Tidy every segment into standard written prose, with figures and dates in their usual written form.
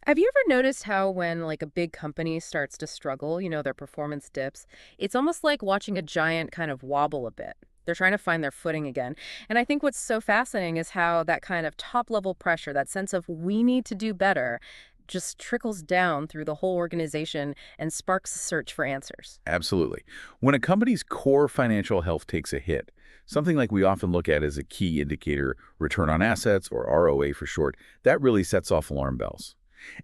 Have you ever noticed how when a big company starts to struggle, their performance dips, it's almost like watching a giant kind of wobble a bit. They're trying to find their footing again. And I think what's so fascinating is how that kind of top level pressure, that sense of we need to do better, just trickles down through the whole organization and sparks a search for answers. Absolutely. When a company's core financial health takes a hit, something like we often look at as a key indicator, return on assets, or ROA for short, that really sets off alarm bells.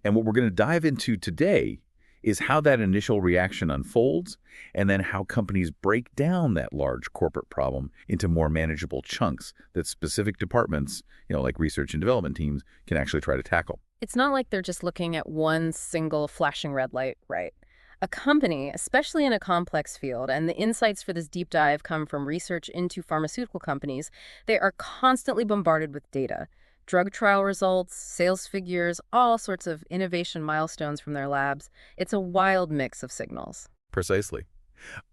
And what we're going to dive into today is how that initial reaction unfolds, and then how companies break down that large corporate problem into more manageable chunks that specific departments, like research and development teams, can actually try to tackle. It's not like they're just looking at one single flashing red light, right? A company, especially in a complex field, and the insights for this deep dive come from research into pharmaceutical companies, they are constantly bombarded with data. Drug trial results, sales figures, all sorts of innovation milestones from their labs. It's a wild mix of signals. Precisely.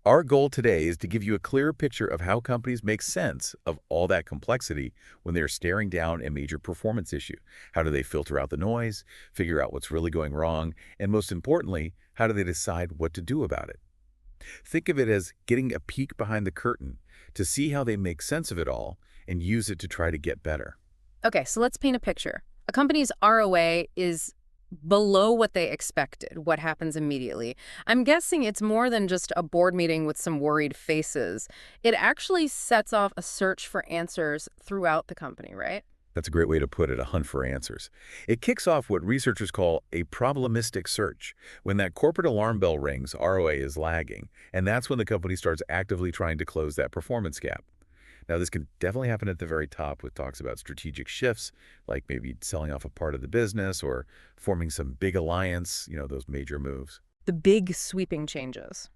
Our goal today is to give you a clear picture of how companies make sense of all that complexity when they're staring down a major performance issue. How do they filter out the noise, figure out what's really going wrong, and most importantly, how do they decide what to do about it? Think of it as getting a peek behind the curtain to see how they make sense of it all and use it to try to get better. Okay, so let's paint a picture. A company's ROA is below what they expected. What happens immediately? I'm guessing it's more than just a board meeting with some worried faces. It actually sets off a search for answers throughout the company, right? That's a great way to put it, a hunt for answers. It kicks off what researchers call a problemistic search. When that corporate alarm bell rings, ROA is lagging, and that's when the company starts actively trying to close that performance gap. Now, this can definitely happen at the very top with talks about strategic shifts, like maybe selling off a part of the business or forming some big alliance, those major moves. The big sweeping changes.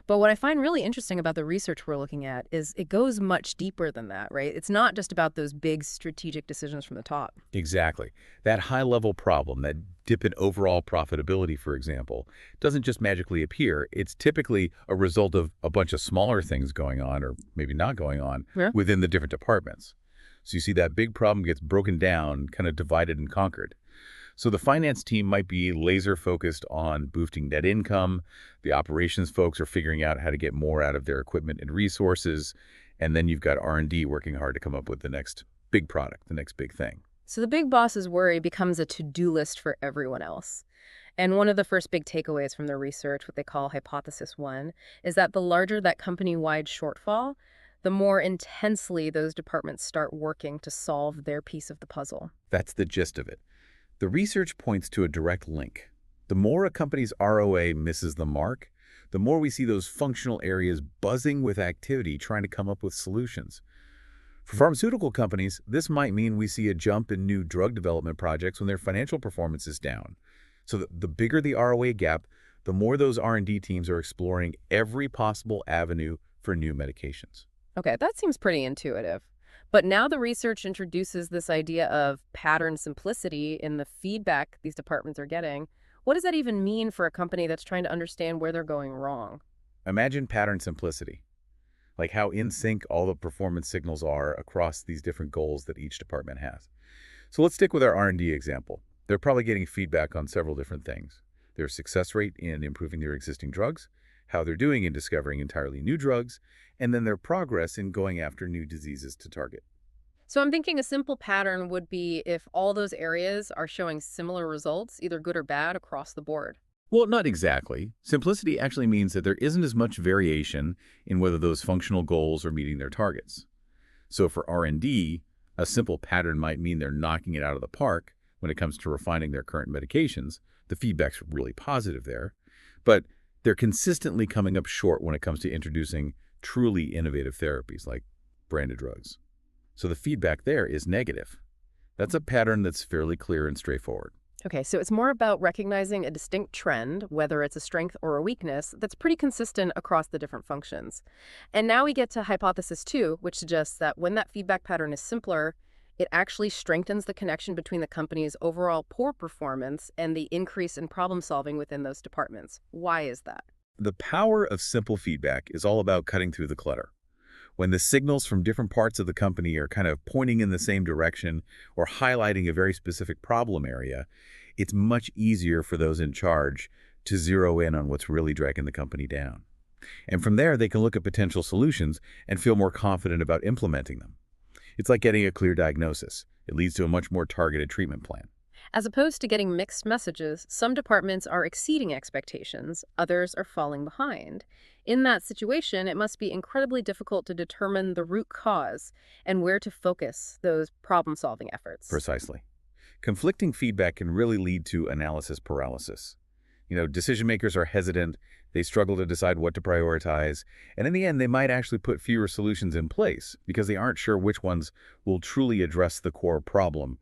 But what I find really interesting about the research we're looking at is it goes much deeper than that, right? It's not just about those big strategic decisions from the top. Exactly. That high-level problem, that dip in overall profitability, for example, doesn't just magically appear. It's typically a result of a bunch of smaller things going on, or maybe not going on, Yeah. within the different departments. So you see that big problem gets broken down, kind of divided and conquered. So the finance team might be laser focused on boosting net income. The operations folks are figuring out how to get more out of their equipment and resources. And then you've got R&D working hard to come up with the next big product, the next big thing. So the big boss's worry becomes a to-do list for everyone else. And one of the first big takeaways from their research, what they call Hypothesis 1, is that the larger that company-wide shortfall, the more intensely those departments start working to solve their piece of the puzzle. That's the gist of it. The research points to a direct link. The more a company's ROA misses the mark, the more we see those functional areas buzzing with activity trying to come up with solutions. For pharmaceutical companies, this might mean we see a jump in new drug development projects when their financial performance is down. So the bigger the ROA gap, the more those R&D teams are exploring every possible avenue for new medications. Okay, that seems pretty intuitive. But now the research introduces this idea of pattern simplicity in the feedback these departments are getting. What does that even mean for a company that's trying to understand where they're going wrong? Imagine pattern simplicity, like how in sync all the performance signals are across these different goals that each department has. So let's stick with our R&D example. They're probably getting feedback on several different things. Their success rate in improving their existing drugs, how they're doing in discovering entirely new drugs, and then their progress in going after new diseases to target. So I'm thinking a simple pattern would be if all those areas are showing similar results, either good or bad, across the board. Well, not exactly. Simplicity actually means that there isn't as much variation in whether those functional goals are meeting their targets. So for R&D, a simple pattern might mean they're knocking it out of the park when it comes to refining their current medications. The feedback's really positive there. But they're consistently coming up short when it comes to introducing truly innovative therapies like branded drugs. So the feedback there is negative. That's a pattern that's fairly clear and straightforward. Okay, so it's more about recognizing a distinct trend, whether it's a strength or a weakness, that's pretty consistent across the different functions. And now we get to hypothesis 2, which suggests that when that feedback pattern is simpler, it actually strengthens the connection between the company's overall poor performance and the increase in problem solving within those departments. Why is that? The power of simple feedback is all about cutting through the clutter. When the signals from different parts of the company are kind of pointing in the same direction or highlighting a very specific problem area, it's much easier for those in charge to zero in on what's really dragging the company down. And from there, they can look at potential solutions and feel more confident about implementing them. It's like getting a clear diagnosis. It leads to a much more targeted treatment plan. As opposed to getting mixed messages, some departments are exceeding expectations, others are falling behind. In that situation, it must be incredibly difficult to determine the root cause and where to focus those problem-solving efforts. Precisely. Conflicting feedback can really lead to analysis paralysis. Decision makers are hesitant, they struggle to decide what to prioritize, and in the end, they might actually put fewer solutions in place because they aren't sure which ones will truly address the core problem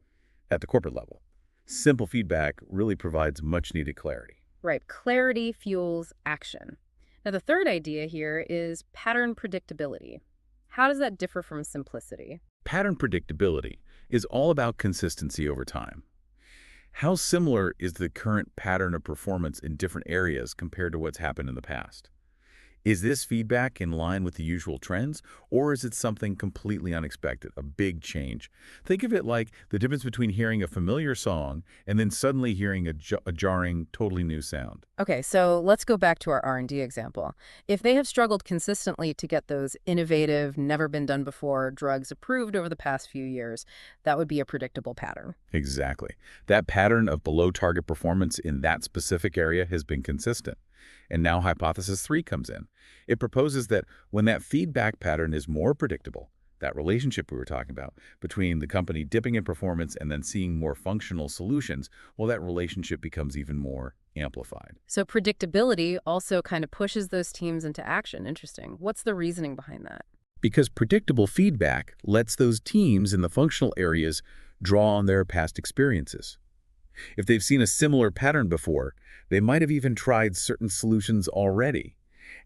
at the corporate level. Simple feedback really provides much-needed clarity. Right, clarity fuels action. Now, the third idea here is pattern predictability. How does that differ from simplicity? Pattern predictability is all about consistency over time. How similar is the current pattern of performance in different areas compared to what's happened in the past? Is this feedback in line with the usual trends, or is it something completely unexpected, a big change? Think of it like the difference between hearing a familiar song and then suddenly hearing a jarring, totally new sound. Okay, so let's go back to our R&D example. If they have struggled consistently to get those innovative, never-been-done-before drugs approved over the past few years, that would be a predictable pattern. Exactly. That pattern of below-target performance in that specific area has been consistent. And now hypothesis 3 comes in. It proposes that when that feedback pattern is more predictable, that relationship we were talking about between the company dipping in performance and then seeing more functional solutions, well, that relationship becomes even more amplified. So predictability also kind of pushes those teams into action. Interesting. What's the reasoning behind that? Because predictable feedback lets those teams in the functional areas draw on their past experiences. If they've seen a similar pattern before, they might have even tried certain solutions already.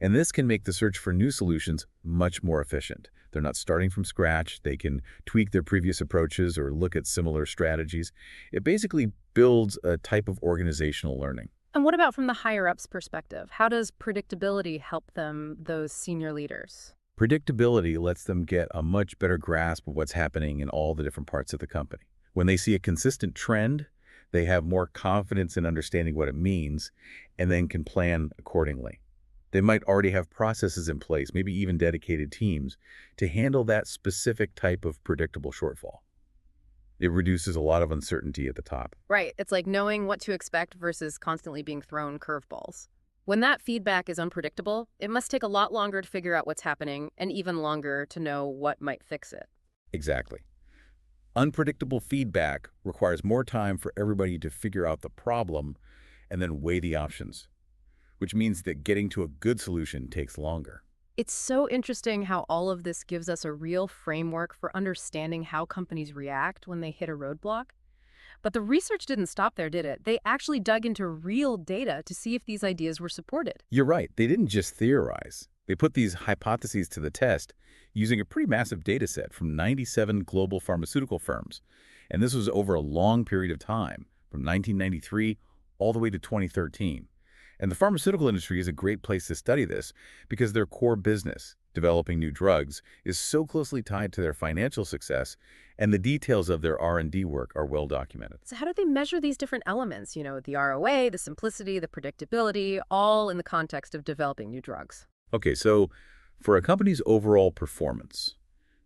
And this can make the search for new solutions much more efficient. They're not starting from scratch. They can tweak their previous approaches or look at similar strategies. It basically builds a type of organizational learning. And what about from the higher-ups perspective? How does predictability help them, those senior leaders? Predictability lets them get a much better grasp of what's happening in all the different parts of the company. When they see a consistent trend, they have more confidence in understanding what it means and then can plan accordingly. They might already have processes in place, maybe even dedicated teams, to handle that specific type of predictable shortfall. It reduces a lot of uncertainty at the top. Right. It's like knowing what to expect versus constantly being thrown curveballs. When that feedback is unpredictable, it must take a lot longer to figure out what's happening and even longer to know what might fix it. Exactly. Unpredictable feedback requires more time for everybody to figure out the problem and then weigh the options, which means that getting to a good solution takes longer. It's so interesting how all of this gives us a real framework for understanding how companies react when they hit a roadblock. But the research didn't stop there, did it? They actually dug into real data to see if these ideas were supported. You're right. They didn't just theorize. They put these hypotheses to the test using a pretty massive data set from 97 global pharmaceutical firms. And this was over a long period of time, from 1993 all the way to 2013. And the pharmaceutical industry is a great place to study this because their core business, developing new drugs, is so closely tied to their financial success, and the details of their R&D work are well documented. So how do they measure these different elements? The ROA, the simplicity, the predictability, all in the context of developing new drugs. Okay, so for a company's overall performance,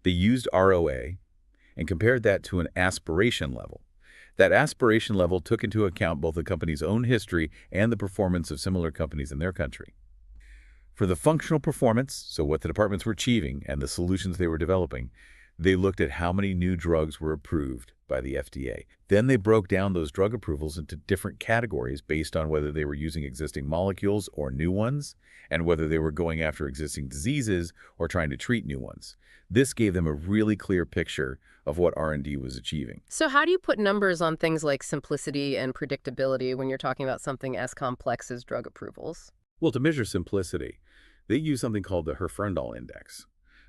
they used ROA and compared that to an aspiration level. That aspiration level took into account both the company's own history and the performance of similar companies in their country. For the functional performance, so what the departments were achieving and the solutions they were developing, they looked at how many new drugs were approved by the FDA. Then they broke down those drug approvals into different categories based on whether they were using existing molecules or new ones, and whether they were going after existing diseases or trying to treat new ones. This gave them a really clear picture of what R&D was achieving. So how do you put numbers on things like simplicity and predictability when you're talking about something as complex as drug approvals? Well, to measure simplicity, they use something called the Herfindahl index.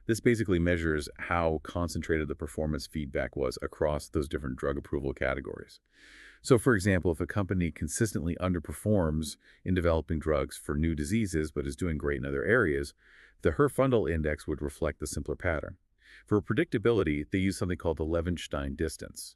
This basically measures how concentrated the performance feedback was across those different drug approval categories. So, for example, if a company consistently underperforms in developing drugs for new diseases but is doing great in other areas, the Herfindahl index would reflect the simpler pattern. For predictability, they use something called the Levenstein distance.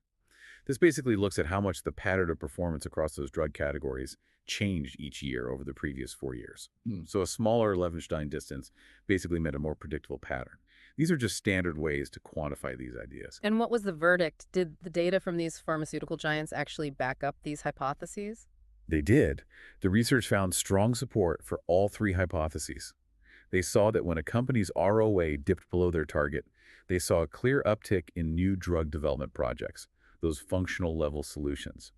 This basically looks at how much the pattern of performance across those drug categories changed each year over the previous 4 years. So a smaller Levenstein distance basically meant a more predictable pattern. These are just standard ways to quantify these ideas. And what was the verdict? Did the data from these pharmaceutical giants actually back up these hypotheses? They did. The research found strong support for all three hypotheses. They saw that when a company's ROA dipped below their target, they saw a clear uptick in new drug development projects, those functional level solutions.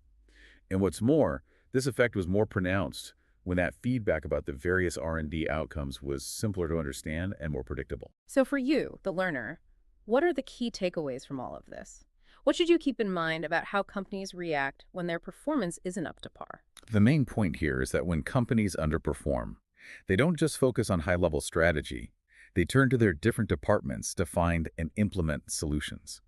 And what's more, this effect was more pronounced when that feedback about the various R&D outcomes was simpler to understand and more predictable. So for you, the learner, what are the key takeaways from all of this? What should you keep in mind about how companies react when their performance isn't up to par? The main point here is that when companies underperform, they don't just focus on high-level strategy. They turn to their different departments to find and implement solutions.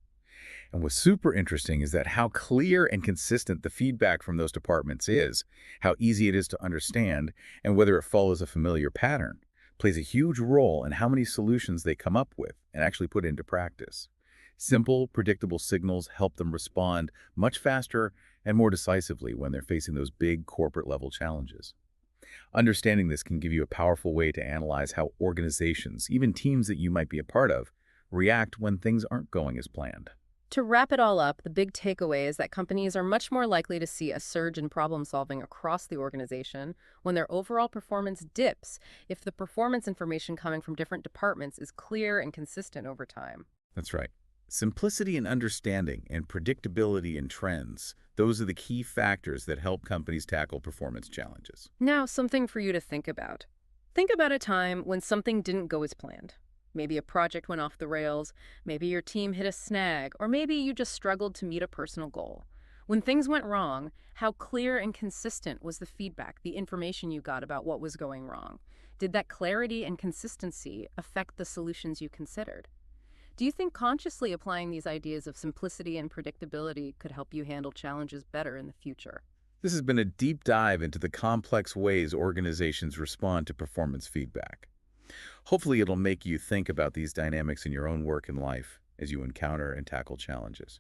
And what's super interesting is that how clear and consistent the feedback from those departments is, how easy it is to understand, and whether it follows a familiar pattern, plays a huge role in how many solutions they come up with and actually put into practice. Simple, predictable signals help them respond much faster and more decisively when they're facing those big corporate-level challenges. Understanding this can give you a powerful way to analyze how organizations, even teams that you might be a part of, react when things aren't going as planned. To wrap it all up, the big takeaway is that companies are much more likely to see a surge in problem solving across the organization when their overall performance dips if the performance information coming from different departments is clear and consistent over time. That's right. Simplicity in understanding and predictability in trends, those are the key factors that help companies tackle performance challenges. Now, something for you to think about. Think about a time when something didn't go as planned. Maybe a project went off the rails, maybe your team hit a snag, or maybe you just struggled to meet a personal goal. When things went wrong, how clear and consistent was the feedback, the information you got about what was going wrong? Did that clarity and consistency affect the solutions you considered? Do you think consciously applying these ideas of simplicity and predictability could help you handle challenges better in the future? This has been a deep dive into the complex ways organizations respond to performance feedback. Hopefully, it'll make you think about these dynamics in your own work and life as you encounter and tackle challenges.